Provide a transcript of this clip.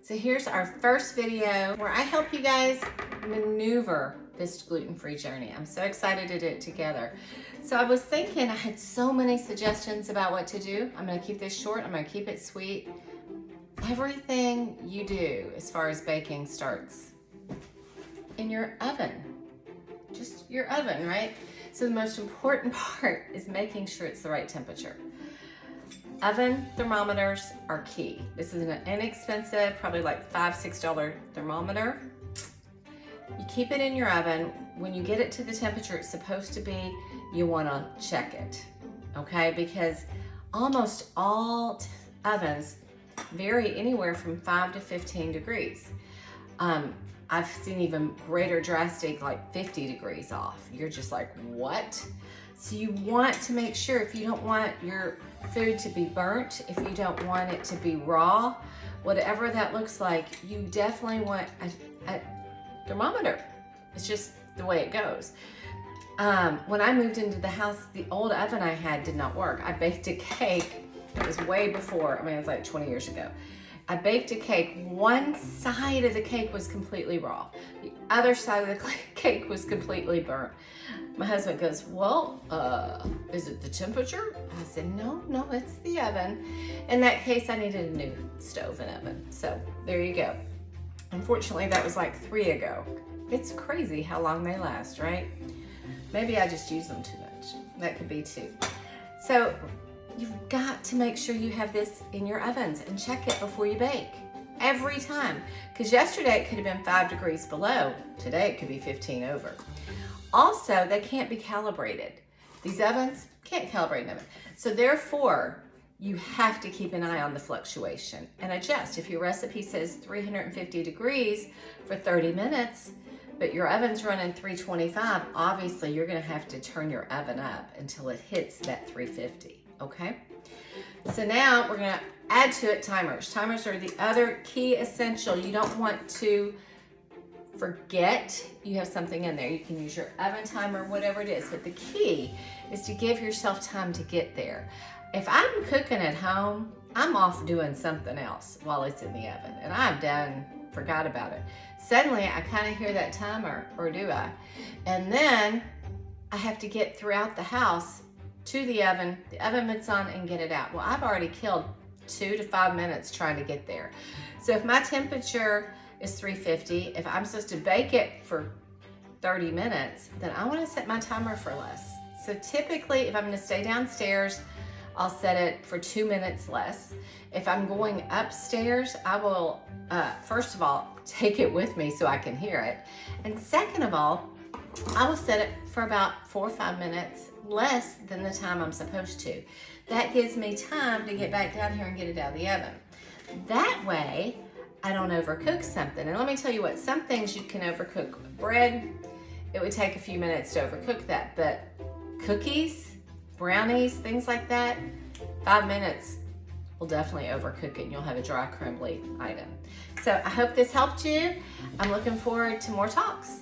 So here's our first video where I help you guys maneuver this gluten-free journey. I'm so excited to do it together. So I was thinking, I had so many suggestions about what to do. I'm gonna keep this short, I'm gonna keep it sweet. Everything you do as far as baking starts in your oven. Just your oven, right? So the most important part is making sure it's the right temperature. Oven thermometers are key. This is an inexpensive, probably like $5, $6 thermometer. You keep it in your oven. When you get it to the temperature it's supposed to be, you wanna check it, okay? Because almost all ovens vary anywhere from 5 to 15 degrees. I've seen even greater drastic, like 50 degrees off. You're just like, what? So you want to make sure, if you don't want your food to be burnt, if you don't want it to be raw, whatever that looks like, you definitely want a thermometer. It's just the way it goes. When I moved into the house, the old oven I had did not work. I baked a cake. It was way before, I mean, it was like 20 years ago. I baked a cake. One side of the cake was completely raw. The other side of the cake was completely burnt. My husband goes, well, is it the temperature? I said, no, it's the oven. In that case, I needed a new stove and oven. So there you go. Unfortunately, that was like 3 ago. It's crazy how long they last, right? Maybe I just use them too much. That could be too. So you've got to make sure you have this in your ovens and check it before you bake. Every time. Because yesterday it could have been 5 degrees below. Today it could be 15 over. Also, they can't be calibrated. These ovens can't calibrate an oven. So therefore, you have to keep an eye on the fluctuation and adjust. If your recipe says 350 degrees for 30 minutes, but your oven's running 325, obviously you're gonna have to turn your oven up until it hits that 350, okay? So now we're gonna add to it timers. Timers are the other key essential. You don't want to forget you have something in there. You can use your oven timer, whatever it is, but the key is to give yourself time to get there. If I'm cooking at home, I'm off doing something else while it's in the oven, and I'm forgot about it. Suddenly I kind of hear that timer, or do I? And then I have to get throughout the house to the oven mitts on, and get it out. Well, I've already killed 2 to 5 minutes trying to get there. So if my temperature is 350, if I'm supposed to bake it for 30 minutes, then I want to set my timer for less. So typically, if I'm going to stay downstairs, I'll set it for 2 minutes less. If I'm going upstairs, I will, first of all, take it with me so I can hear it. And second of all, I will set it for about 4 or 5 minutes less than the time I'm supposed to. That gives me time to get back down here and get it out of the oven. That way, I don't overcook something. And let me tell you what, some things you can overcook. Bread, it would take a few minutes to overcook that, but cookies, brownies, things like that, 5 minutes will definitely overcook it, and you'll have a dry, crumbly item. So I hope this helped you. I'm looking forward to more talks.